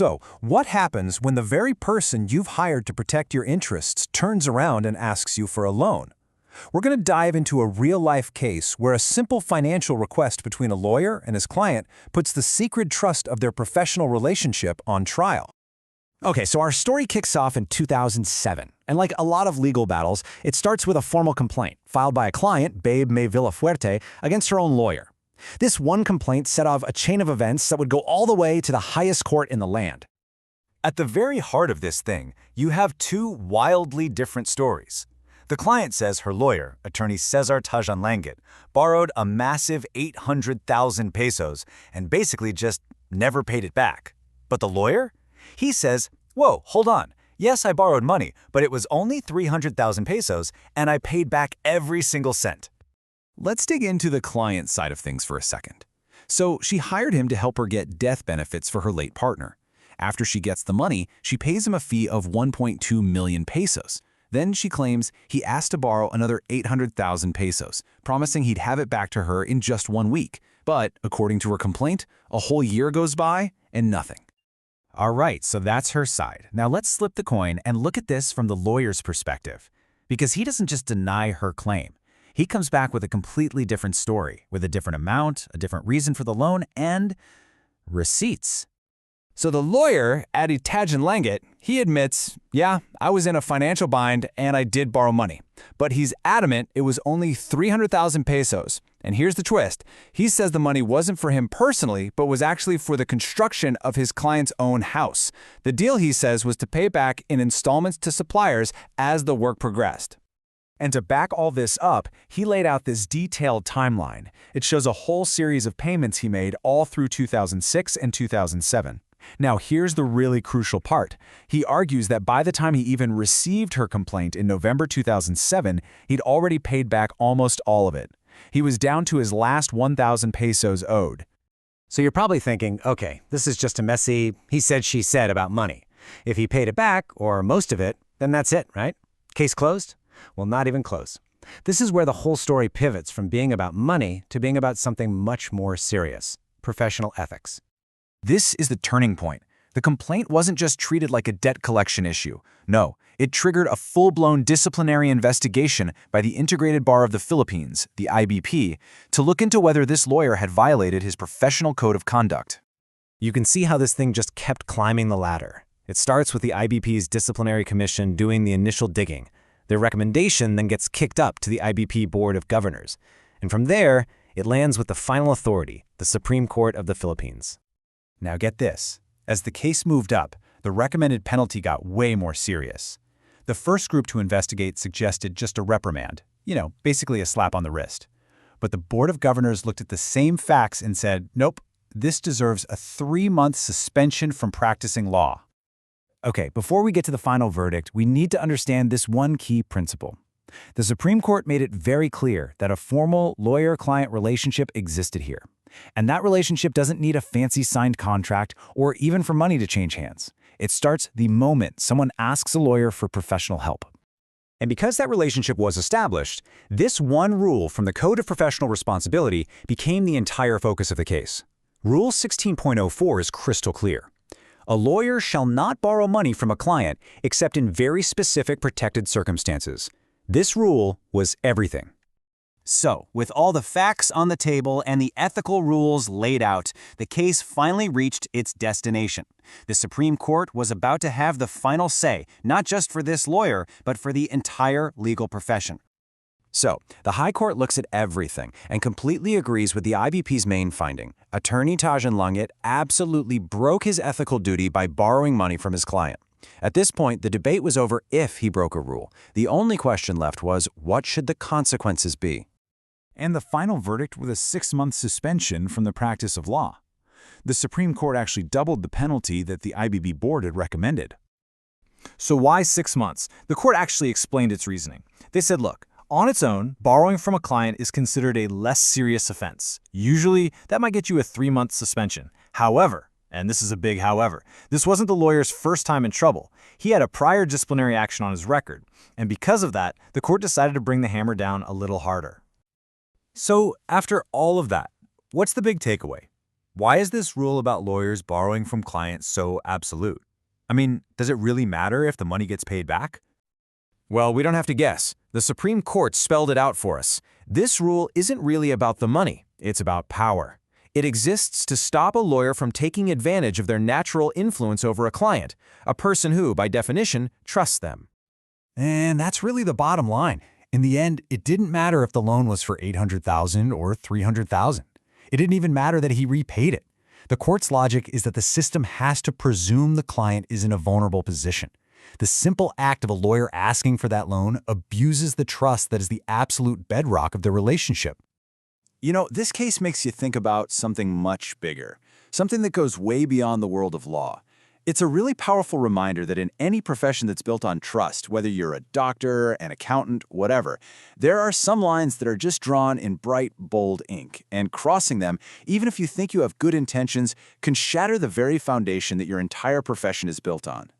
So, what happens when the very person you've hired to protect your interests turns around and asks you for a loan? We're going to dive into a real-life case where a simple financial request between a lawyer and his client puts the sacred trust of their professional relationship on trial. Okay, so our story kicks off in 2007, and like a lot of legal battles, it starts with a formal complaint filed by a client, Mae Villafuerte, against her own lawyer. This one complaint set off a chain of events that would go all the way to the highest court in the land. At the very heart of this thing, you have two wildly different stories. The client says her lawyer, attorney Cezar Tajanlangit, borrowed a massive 800,000 pesos and basically just never paid it back. But the lawyer? He says, whoa, hold on. Yes, I borrowed money, but it was only 300,000 pesos and I paid back every single cent. Let's dig into the client side of things for a second. So she hired him to help her get death benefits for her late partner. After she gets the money, she pays him a fee of 1.2 million pesos. Then she claims he asked to borrow another 800,000 pesos, promising he'd have it back to her in just 1 week. But, according to her complaint, a whole year goes by and nothing. All right, so that's her side. Now let's flip the coin and look at this from the lawyer's perspective. Because he doesn't just deny her claim. He comes back with a completely different story, with a different amount, a different reason for the loan, and receipts. So the lawyer, Atty Tajanlangit, he admits, yeah, I was in a financial bind and I did borrow money. But he's adamant it was only 300,000 pesos. And here's the twist. He says the money wasn't for him personally, but was actually for the construction of his client's own house. The deal, he says, was to pay back in installments to suppliers as the work progressed. And to back all this up, he laid out this detailed timeline. It shows a whole series of payments he made all through 2006 and 2007. Now, here's the really crucial part. He argues that by the time he even received her complaint in November 2007, he'd already paid back almost all of it. He was down to his last 1,000 pesos owed. So you're probably thinking, okay, this is just a messy he said, she said about money. If he paid it back, or most of it, then that's it, right? Case closed? Well, not even close. This is where the whole story pivots from being about money to being about something much more serious: professional ethics. This is the turning point. The complaint wasn't just treated like a debt collection issue. No, it triggered a full-blown disciplinary investigation by the Integrated Bar of the Philippines, the IBP, to look into whether this lawyer had violated his professional code of conduct. You can see how this thing just kept climbing the ladder. It starts with the IBP's disciplinary commission doing the initial digging. Their recommendation then gets kicked up to the IBP Board of Governors. And from there, it lands with the final authority, the Supreme Court of the Philippines. Now get this. As the case moved up, the recommended penalty got way more serious. The first group to investigate suggested just a reprimand, basically a slap on the wrist. But the Board of Governors looked at the same facts and said, nope, this deserves a 3-month suspension from practicing law. Okay, before we get to the final verdict, we need to understand this one key principle. The Supreme Court made it very clear that a formal lawyer-client relationship existed here. And that relationship doesn't need a fancy signed contract or even for money to change hands. It starts the moment someone asks a lawyer for professional help. And because that relationship was established, this one rule from the Code of Professional Responsibility became the entire focus of the case. Rule 16.04 is crystal clear. A lawyer shall not borrow money from a client except in very specific protected circumstances. This rule was everything. So, with all the facts on the table and the ethical rules laid out, the case finally reached its destination. The Supreme Court was about to have the final say, not just for this lawyer, but for the entire legal profession. So, the High Court looks at everything and completely agrees with the IBP's main finding. Attorney Tajanlangit absolutely broke his ethical duty by borrowing money from his client. At this point, the debate was over if he broke a rule. The only question left was, what should the consequences be? And the final verdict was a 6-month suspension from the practice of law. The Supreme Court actually doubled the penalty that the IBP Board had recommended. So why 6 months? The court actually explained its reasoning. They said, look, on its own, borrowing from a client is considered a less serious offense. Usually, that might get you a 3-month suspension. However, and this is a big however, this wasn't the lawyer's first time in trouble. He had a prior disciplinary action on his record. And because of that, the court decided to bring the hammer down a little harder. So, after all of that, what's the big takeaway? Why is this rule about lawyers borrowing from clients so absolute? I mean, does it really matter if the money gets paid back? Well, we don't have to guess. The Supreme Court spelled it out for us. This rule isn't really about the money, it's about power. It exists to stop a lawyer from taking advantage of their natural influence over a client, a person who, by definition, trusts them. And that's really the bottom line. In the end, it didn't matter if the loan was for $800,000 or $300,000. It didn't even matter that he repaid it. The court's logic is that the system has to presume the client is in a vulnerable position. The simple act of a lawyer asking for that loan abuses the trust that is the absolute bedrock of the relationship. You know, this case makes you think about something much bigger, something that goes way beyond the world of law. It's a really powerful reminder that in any profession that's built on trust, whether you're a doctor, an accountant, whatever, there are some lines that are just drawn in bright, bold ink, and crossing them, even if you think you have good intentions, can shatter the very foundation that your entire profession is built on.